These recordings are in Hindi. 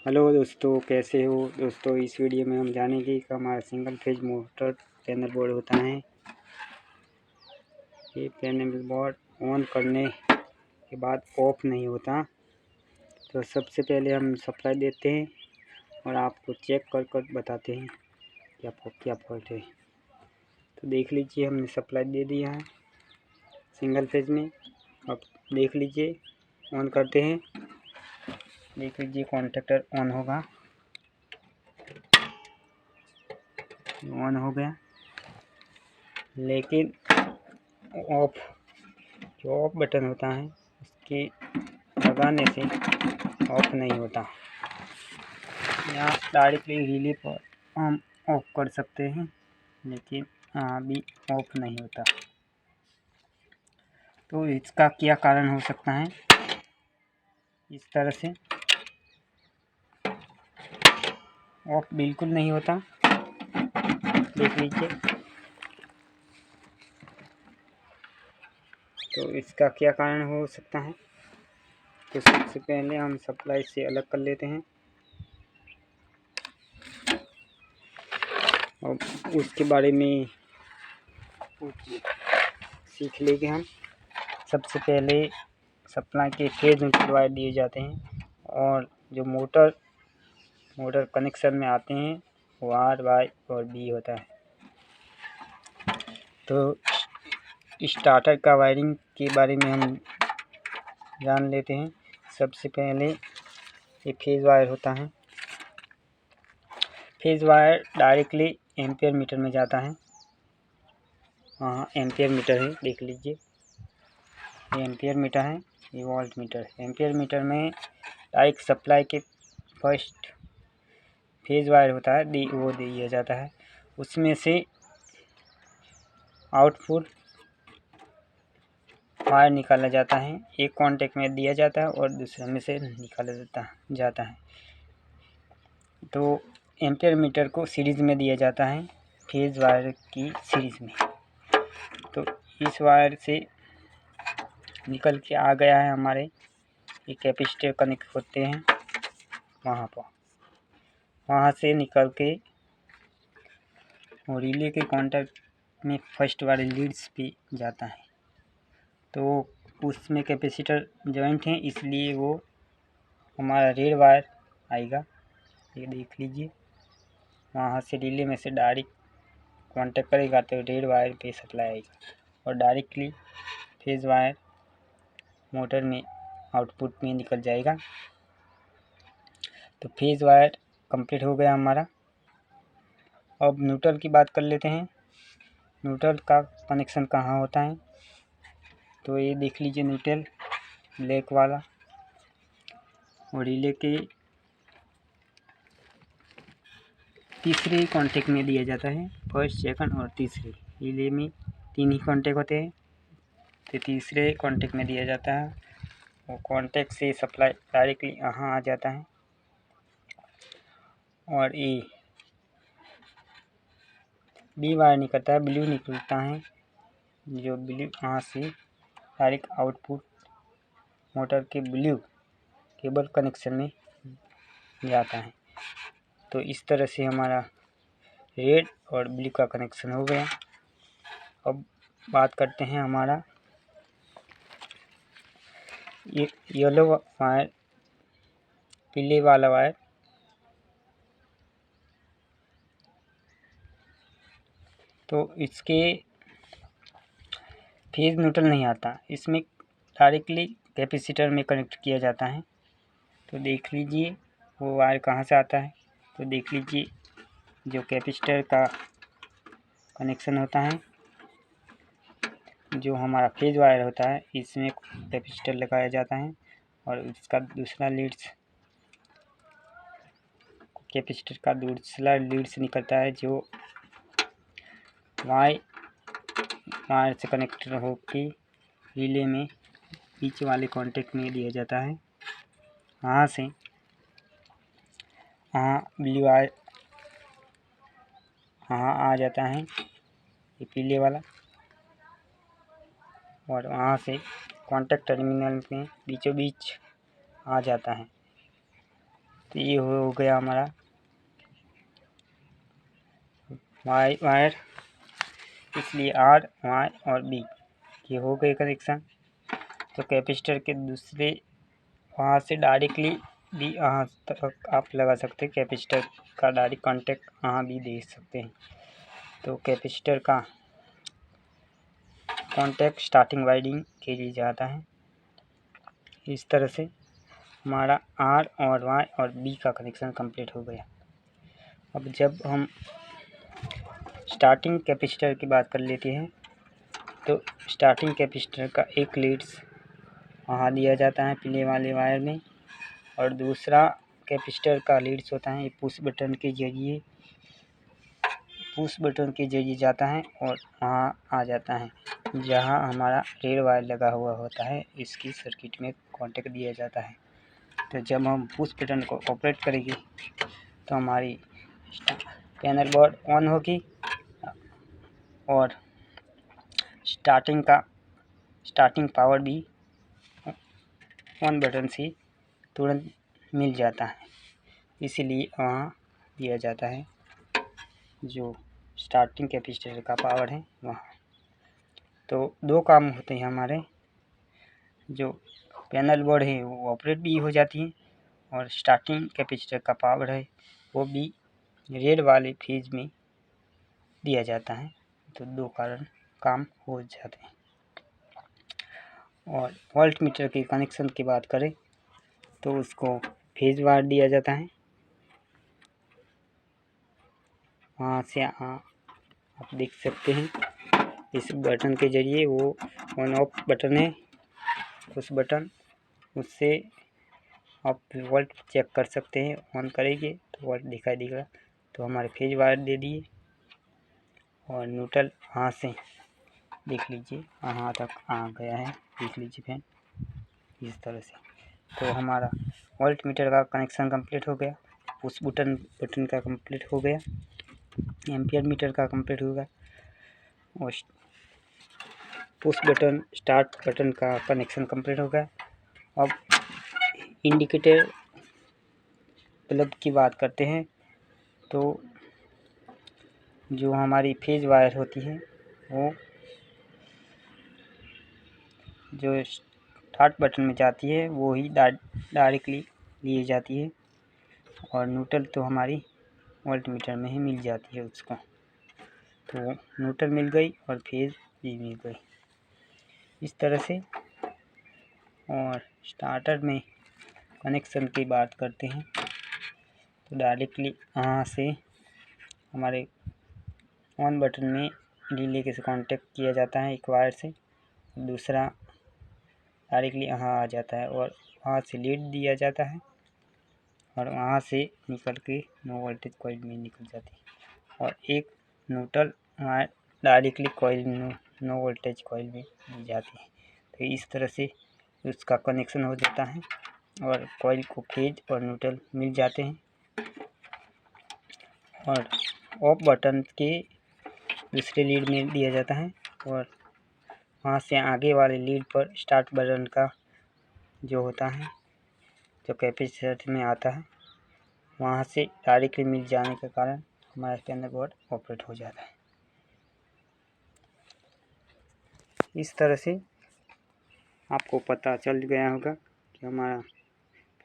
हेलो दोस्तों, कैसे हो दोस्तों। इस वीडियो में हम जानेंगे कि हमारा single phase motor panel board होता है। ये पैनल बोर्ड ऑन करने के बाद ऑफ नहीं होता। तो सबसे पहले हम सप्लाई देते हैं और आपको चेक कर कर बताते हैं क्या फॉल्ट है। तो देख लीजिए, हमने सप्लाई दे दिया है सिंगल फेज में। अब देख लीजिए, ऑन करते हैं। देख लीजिए, कॉन्टैक्टर ऑन होगा, ऑन हो गया, लेकिन ऑफ जो ऑफ बटन होता है उसके दबाने से ऑफ नहीं होता। यहाँ डायरेक्टली रिले पर हम ऑफ कर सकते हैं, लेकिन यहाँ भी ऑफ नहीं होता। तो इसका क्या कारण हो सकता है? इस तरह से ऑफ बिल्कुल नहीं होता, देख लीजिए। तो इसका क्या कारण हो सकता है? तो सबसे पहले हम सप्लाई से अलग कर लेते हैं और उसके बारे में सीख लेंगे हम। सबसे पहले सप्लाई के फेज न्यूट्रल वायर दिए जाते हैं और जो मोटर कनेक्शन में आते हैं वो आर, वाई और बी होता है। तो स्टार्टर का वायरिंग के बारे में हम जान लेते हैं। सबसे पहले ये फेज वायर होता है। Phase wire directly ampere meter में जाता है। हाँ, एम्पियर मीटर है, देख लीजिए। ये एम्पियर मीटर है, ये वोल्ट मीटर है। एम्पियर मीटर में डायरेक्ट सप्लाई के फर्स्ट फेज वायर होता है, वो दिया जाता है। उसमें से आउटपुट वायर निकाला जाता है। एक कॉन्टेक्ट में दिया जाता है और दूसरे में से निकाला जाता है। तो एम्पियर मीटर को सीरीज में दिया जाता है, फेज वायर की सीरीज में। तो इस वायर से निकल के आ गया है हमारे, ये कैपेसिटर कनेक्ट होते हैं वहाँ पर। वहाँ से निकल के और रिले के कॉन्टैक्ट में फर्स्ट वाले लीड्स पे जाता है। तो उसमें कैपेसिटर जॉइंट है, इसलिए वो हमारा रेड वायर आएगा, ये देख लीजिए। वहाँ से रिले में से डायरेक्ट कांटेक्ट करेगा तो रेड वायर पे सप्लाई आएगा और डायरेक्टली फेज वायर मोटर में आउटपुट में निकल जाएगा। तो फेज वायर कंप्लीट हो गया हमारा। अब न्यूट्रल की बात कर लेते हैं। न्यूट्रल का कनेक्शन कहाँ होता है? तो ये देख लीजिए, न्यूट्रल ब्लैक वाला और रिले के तीसरे कांटेक्ट में दिया जाता है। फर्स्ट, सेकंड और तीसरे, रिले में 3 ही कांटेक्ट होते हैं, तो तीसरे कांटेक्ट में दिया जाता है। वो कांटेक्ट से सप्लाई डायरेक्टली यहाँ आ जाता है और ये बी वायर निकलता है, ब्लू निकलता है, जो ब्लू यहाँ से डायरेक्ट आउटपुट मोटर के ब्लू केबल कनेक्शन में जाता है। तो इस तरह से हमारा रेड और ब्लू का कनेक्शन हो गया। अब बात करते हैं हमारा ये येलो वायर, पीले वाला वायर। तो इसके फेज न्यूट्रल नहीं आता, इसमें डायरेक्टली कैपेसिटर में कनेक्ट किया जाता है। तो देख लीजिए वो वायर कहाँ से आता है। तो देख लीजिए, जो कैपेसिटर का कनेक्शन होता है, जो हमारा फेज वायर होता है, इसमें कैपेसिटर लगाया जाता है और उसका दूसरा लीड्स, कैपेसिटर का दूसरा लीड्स निकलता है, जो वायर से कनेक्ट होकर रिले में पीछे वाले कॉन्टेक्ट में दिया जाता है। वहाँ से यहाँ ब्लू वायर यहाँ आ जाता है, ये पीले वाला, और वहाँ से कॉन्टेक्ट टर्मिनल में बीचों बीच आ जाता है। तो ये हो गया हमारा वायर, इसलिए आर, वाई और बी ये हो गए कनेक्शन। तो कैपेसिटर के दूसरे वहाँ से डायरेक्टली भी यहाँ तक आप लगा सकते हैं, कैपेसिटर का डायरेक्ट कांटेक्ट यहाँ भी दे सकते हैं। तो कैपेसिटर का कांटेक्ट स्टार्टिंग वाइंडिंग के लिए जाता है। इस तरह से हमारा आर और वाई और बी का कनेक्शन कंप्लीट हो गया। अब जब हम स्टार्टिंग कैपेसिटर की बात कर लेते हैं, तो स्टार्टिंग कैपेसिटर का एक लीड्स वहाँ दिया जाता है पीले वाले वायर में, और दूसरा कैपेसिटर का लीड्स होता है पुश बटन के जरिए जाता है और वहाँ आ जाता है जहाँ हमारा रेड वायर लगा हुआ होता है। इसकी सर्किट में कांटेक्ट दिया जाता है। तो जब हम पुश बटन को ऑपरेट करेंगे तो हमारी पैनल बोर्ड ऑन होगी और स्टार्टिंग पावर भी ऑन बटन से तुरंत मिल जाता है। इसीलिए वहाँ दिया जाता है जो स्टार्टिंग कैपेसिटर का पावर है वहाँ। तो दो काम होते हैं हमारे, जो पैनल बोर्ड है वो ऑपरेट भी हो जाती है और स्टार्टिंग कैपेसिटर का पावर है वो भी रेड वाले फेज में दिया जाता है। तो दो कारण काम हो जाते हैं। और वोल्ट मीटर के कनेक्शन की बात करें तो उसको फेज वार दिया जाता है। वहाँ से आप देख सकते हैं इस बटन के जरिए, वो ऑन ऑफ बटन है उस बटन, उससे आप वोल्ट चेक कर सकते हैं। ऑन करेंगे तो वोल्ट दिखाई देगा। तो हमारे फेज वायर दे दिए और न्यूट्रल यहाँ से देख लीजिए यहाँ तक आ गया है, देख लीजिए फैन इस तरह से। तो हमारा वोल्ट मीटर का कनेक्शन कंप्लीट हो गया, पुश बटन का कंप्लीट हो गया, एम्पियर मीटर का कंप्लीट हो गया और पुश बटन स्टार्ट बटन का कनेक्शन कंप्लीट हो गया। अब इंडिकेटर बल्ब की बात करते हैं तो जो हमारी फेज वायर होती है वो जो स्टार्ट बटन में जाती है वो ही डायरेक्टली लिए जाती है और न्यूट्रल तो हमारी वोल्ट मीटर में ही मिल जाती है उसको। तो न्यूट्रल मिल गई और फेज भी मिल गई इस तरह से। और स्टार्टर में कनेक्शन की बात करते हैं तो डायरेक्टली यहाँ से हमारे ऑन बटन में रिले के से कांटेक्ट किया जाता है एक वायर से, दूसरा डायरेक्टली यहाँ आ जाता है और वहाँ से लीड दिया जाता है और वहाँ से निकल के नो वोल्टेज कॉइल में निकल जाती है और एक neutral wire directly coil no voltage coil में दी जाती है। तो इस तरह से उसका कनेक्शन हो जाता है और कॉइल को फेज और न्यूट्रल मिल जाते हैं। और ऑफ बटन के दूसरे लीड में दिया जाता है और वहाँ से आगे वाले लीड पर स्टार्ट बटन का जो होता है जो कैपेसिटर में आता है वहाँ से डायरेक्टली मिल जाने के कारण हमारा पैनल बोर्ड ऑपरेट हो जाता है। इस तरह से आपको पता चल गया होगा कि हमारा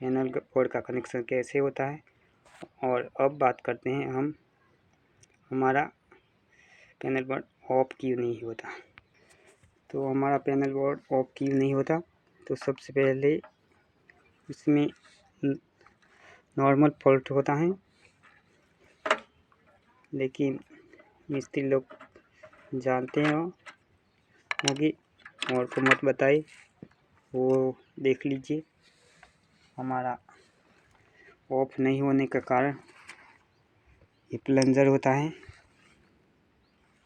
पैनल बोर्ड का कनेक्शन कैसे होता है। और अब बात करते हैं हम हमारा पैनल बोर्ड ऑफ क्यों नहीं होता। तो हमारा पैनल बोर्ड ऑफ क्यों नहीं होता, तो सबसे पहले इसमें नॉर्मल फॉल्ट होता है, लेकिन मिस्त्री लोग जानते हैं होगी और को मत बताए, वो देख लीजिए। हमारा ऑफ नहीं होने का कारण ये प्लंजर होता है,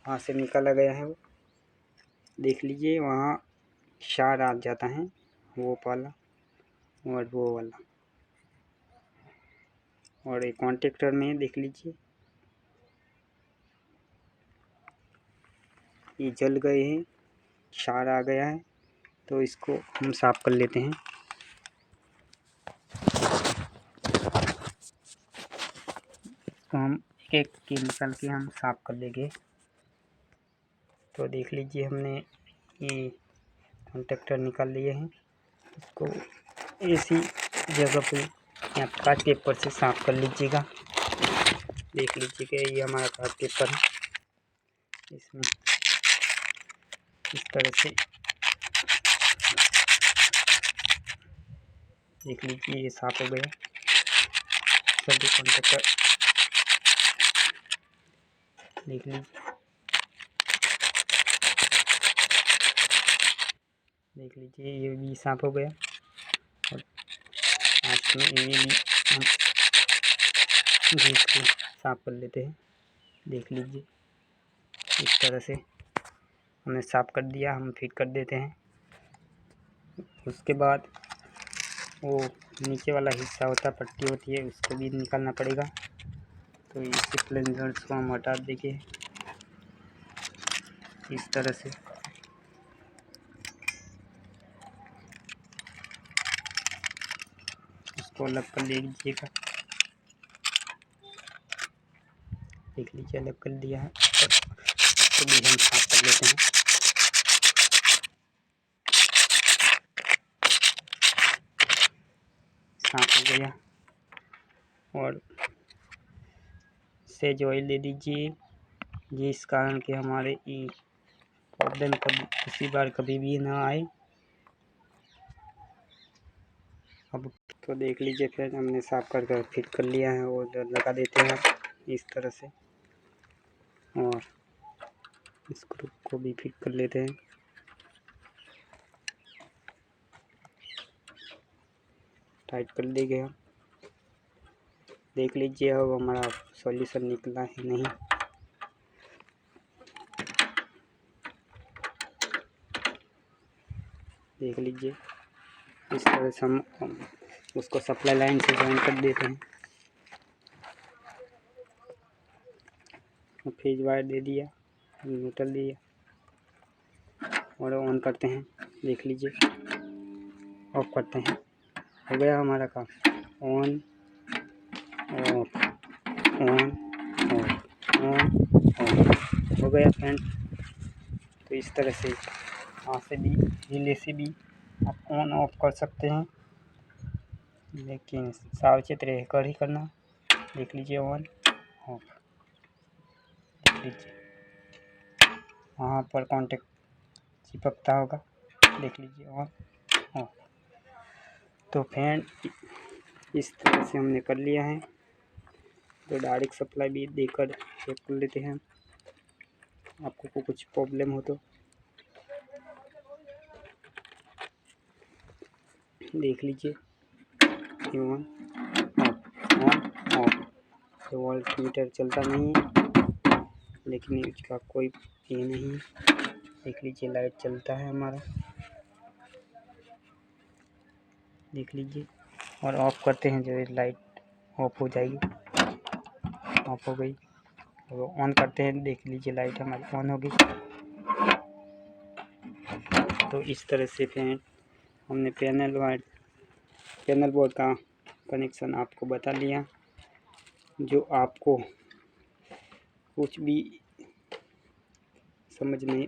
वहाँ से निकाला गया है, वो देख लीजिए वहाँ शार आ जाता है वो वाला और वो वाला। और एक कॉन्टेक्टर में देख लीजिए ये जल गए हैं, शार आ गया है। तो इसको हम साफ कर लेते हैं। इसको हम एक एक की निकाल के हम साफ़ कर लेंगे। तो देख लीजिए हमने ये कॉन्टेक्टर निकाल लिए हैं। इसको ऐसी जगह पे या कार्ड पेपर से साफ़ कर लीजिएगा। देख लीजिए कि ये हमारा कार्ड पेपर है, इसमें इस तरह से देख लीजिए ये साफ़ हो गया सभी कॉन्टेक्टर। देख लीजिए ये भी साफ़ हो गया और लास्ट में ये भी हम इसको साफ़ कर लेते हैं। देख लीजिए इस तरह से हमने साफ़ कर दिया। हम फिट कर देते हैं। उसके बाद वो नीचे वाला हिस्सा होता है, पट्टी होती है, उसको भी निकालना पड़ेगा। तो इस प्लेंजर्स को हम हटा देंगे इस तरह से। उसको अलग कर लीजिएगा। देख लीजिए अलग कर दिया है और इसको भी हम साफ कर लेते हैं। साफ हो गया और सेज ऑयल दे दीजिए, जिस कारण कि हमारे ये प्रॉब्लम कभी किसी बार कभी भी ना आए। अब तो देख लीजिए फिर हमने साफ कर फिट कर लिया है और लगा देते हैं इस तरह से और स्क्रू को भी फिट कर लेते हैं। टाइट कर देंगे हम। देख लीजिए अब हमारा सॉल्यूशन निकला है नहीं। देख लीजिए इस तरह से हम उसको सप्लाई लाइन से जॉइन कर देते हैं। फेज वायर दे दिया, न्यूट्रल दिया और ऑन करते हैं। देख लीजिए ऑफ करते हैं। हो गया हमारा काम। On off on off on off हो गया फ्रेंड। तो इस तरह से हाथ से भी रिले से भी आप ऑन ऑफ कर सकते हैं, लेकिन सावचेत रह कर ही करना। देख लीजिए ऑन ऑफ। देख लीजिए वहाँ पर कांटेक्ट चिपकता होगा। देख लीजिए ऑन ऑफ। तो फ्रेंड इस तरह से हमने कर लिया है। तो डायरेक्ट सप्लाई भी देकर चेक कर लेते हैं आपको कुछ प्रॉब्लम हो तो। देख लीजिए ऑन ऑफ ऑन ऑफ। तो वोल्ट मीटर चलता नहीं है, लेकिन इसका कोई ये नहीं। देख लीजिए लाइट चलता है हमारा। देख लीजिए और ऑफ करते हैं जो लाइट ऑफ हो जाएगी। ऑफ हो गई। तो ऑन करते हैं। देख लीजिए लाइट हमारी ऑन हो गई। तो इस तरह से फ्रेंड हमने पैनल बोर्ड का कनेक्शन आपको बता दिया। जो आपको कुछ भी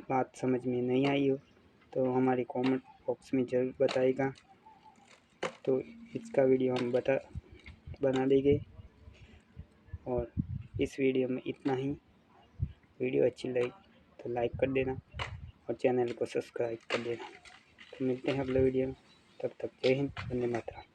बात समझ में नहीं आई हो तो हमारे कमेंट बॉक्स में ज़रूर बताइएगा। तो इसका वीडियो हम बना देंगे। और इस वीडियो में इतना ही। वीडियो अच्छी लगी तो लाइक कर देना और चैनल को सब्सक्राइब कर देना। तो मिलते हैं अगले वीडियो में। तब तक जय हिंद, वंदे मातरम।